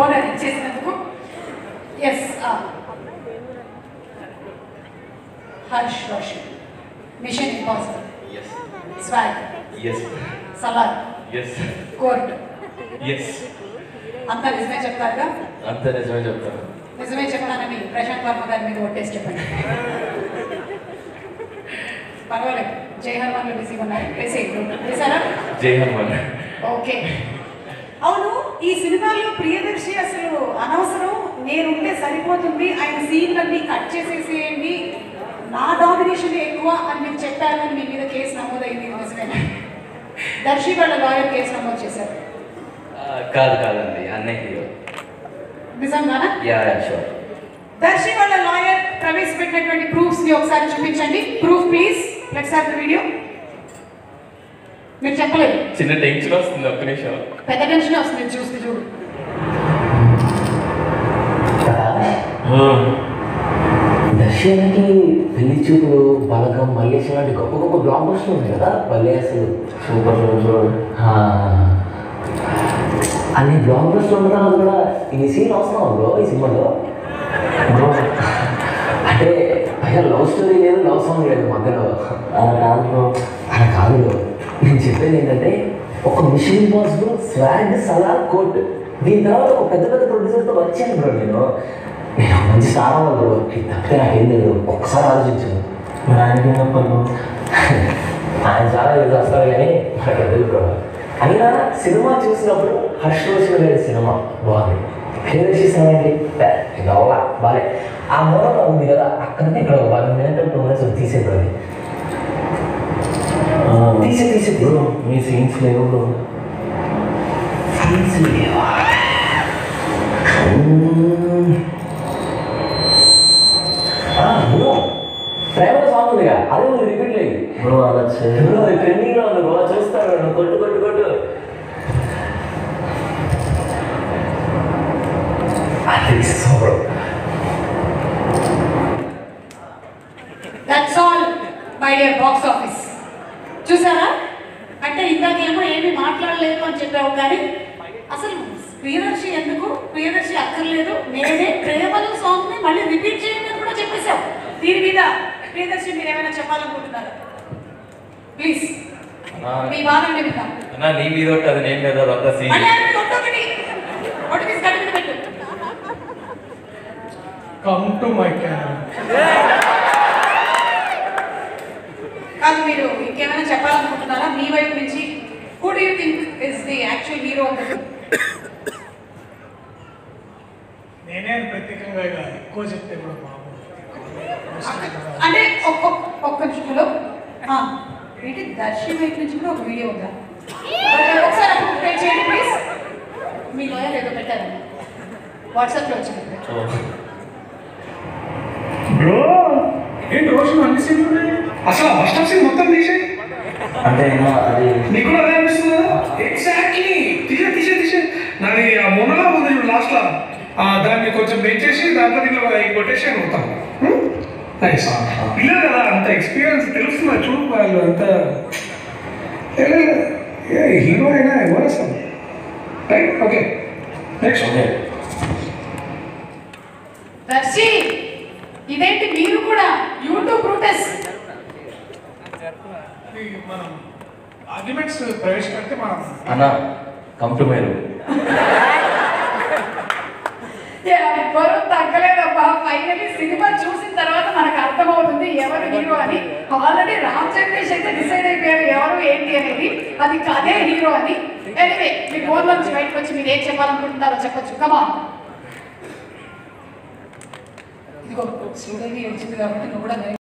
Owner ఇచ్చేసినందుకు. Yes Harsh Roshan, mission impossible, swag, Salaar, court. అంతా నిజమే చెప్తారుగా? అంతా నిజమే చెప్తాను. నిజమే చెప్తానని ప్రశాంత్ వర్మ గారి మీద ఓటేసి చెప్పండి. పర్వాలేదు, జై హనుమాన్లో బిజీగా ఉన్నారు. వేసారా? జై హనుమాన్. ఓకే. అవును, ఈ సినిమాలో ప్రియదర్శి అసలు అనవసరం, నేనుంటే సరిపోతుంది, ఆయన సీన్లన్నీ కట్ చేసేసేయండి, నా డామినేషన్ ఎక్కువ అని మీరు చెప్పారని మీ మీద కేసు నమోదైంది, నిజమేనా? దర్శి వాళ్ళ లాయర్ కేసు నమోదు చేశారు. కాదండి, అన్నయ్య. నిజంగానా? షూర్. దర్శి వాళ్ళ లాయర్ ప్రవేశపెట్టినటువంటి ప్రూఫ్స్ ని ఒకసారి చూపించండి. Proof please, let's have the video. మీరు చెప్పలేదు. చిన్న టెన్షన్ వస్తుంది, ఒక్క నిమిషం. పెద్ద టెన్షన్ వస్తుంది చూస్తే చూడు. దర్శనకి పెళ్లి చూపులు, బలగం, మల్లేశం లాంటి గొప్ప గొప్ప బ్లాక్ బస్టర్లు ఉన్నాయి కదా. భలే అసలు సూపర్ సూపర్. అన్ని బ్లాక్ బస్టర్లు ఉండడం కూడా ఇన్ని సీన్ అవసరం బ్రో ఈ సినిమాలో. బ్రో అంటే పైగా లవ్ స్టోరీ లేదు, లవ్ సాంగ్ లేదు మధ్యలో. అలా కాదు బ్రో, అలా కాదు బ్రో. నేను చెప్పేది ఏంటంటే ఒక Mission impossible, swag, Salaar, Court, దీని తర్వాత ఒక పెద్ద పెద్ద ప్రొడ్యూసర్తో వచ్చాను బ్రో. నేను మంచి స్టార్ అవ్వాలి బ్రో. తప్పితే నాకేం తెలియదు, ఒక్కసారి ఆలోచించాను. మరి ఆయనకి ఏం చెప్పాను? ఆయన చాలా ఇది వస్తారు కానీ నాకు తెలియదు బ్రో. అయినా సినిమా చూసినప్పుడు హర్ష్ రోషన్ గారి సినిమా బాగుంది. ప్రియదర్శి సినిమా ఏంటి ఇది అవ్వాలా బాలే. ఆ మూలలో ఉంది కదా, అక్కడనే ఇక్కడ 1 minute 2 minutes తీసేది. తీసే బ్రో, మీ సీన్స్ లేవు బ్రో. సీన్స్ లేవా? బ్రో ప్రేమలో సాంగ్ ఉందిగా, అదే ఉంది, రిపీట్ లేదు బ్రో. అలా బ్రో ట్రెండింగ్లో ఉంది బ్రో, చూస్తారు కొట్టు కొట్టు కొట్టు. Bro that's all my dear box office. చూసారా? అంటే ఇందాకేమో ఏమీ మాట్లాడలేదు అని చెప్పావు, కానీ అసలు ప్రియదర్శి ఎందుకు, ప్రియదర్శి అక్కర్లేదు, నేనే ప్రేమలు సాంగ్ ని మళ్ళీ రిపీట్ చేయండి అని కూడా చెప్పేశావు. దీని మీద ప్రియదర్శి మీరు ఏమైనా చెప్పాలనుకుంటున్నారు? ప్లీజ్ మీ వాదన విందాం. నీ మీద అది నేను మీద కమ్ టు మై ఛానల్. కాదు, మీరు ఇంకేమైనా చెప్పాలనుకుంటున్నారా మీ వైపు నుంచి? Who do you think is the actual hero of the film? నేనే ప్రత్యేకంగా ఎక్కువ చెప్తే కూడా బాగుంది. అంటే ఒక్క నిమిషంలో ఏంటి, దర్శి వైపు నుంచి కూడా ఒక వీడియో ఉందా? ఒకసారి ప్లే చేయండి ప్లీజ్. మీ లాయర్ ఏదో పెట్టారండి, వాట్సాప్లో వచ్చింది. బ్రో ఏంటి రోషన్ అన్ని సీన్లు ఉన్నాయి, అసలు ఫస్ట్ ఆఫ్ సీన్ మొత్తం తీసేయి అంటే అది నీకు కూడా అదే అనిపిస్తుంది కదా? ఎగ్జాక్ట్లీ, తీసే నాది ఆ మొన్నలా ఉంది చూడు లాస్ట్లో, దాన్ని కొంచెం పెంచేసి దాంట్లో దీంట్లో కొట్టేసి మొత్తం పిల్లలు కదా, అంత ఎక్స్పీరియన్స్ తెలుస్తుంది చూడు. వాళ్ళు అంతా హీరో అయినా ఎవరు అసలు. Right, okay next. దర్శి ఇదేంటి మీరు కూడా యూట్యూబ్ ప్రొటెస్ట్? మనం ఆర్గ్యుమెంట్స్ ప్రవేశపెడితే మనం అన్నా కమ్ టు మై రూమ్. ఎవరు తగ్గలేదబ్బా. ఫైనలీ సినిమా చూసిన తర్వాత మనకు అర్థమవుతుంది ఎవరు హీరో అని. ఆల్రెడీ రామ్ చంద్రేష్ అయితే డిసైడ్ అయిపోయారు ఎవరు ఏంటి అనేది, అది అదే హీరో అని. ఎనివే, మీ ఫోన్ నుంచి బయటకు వచ్చి మీరు ఏం చెప్పాలనుకుంటున్నారో చెప్పొచ్చు. కమాన్. ఇదిగో శ్రీదేవి వచ్చింది కాబట్టి నువ్వు కూడా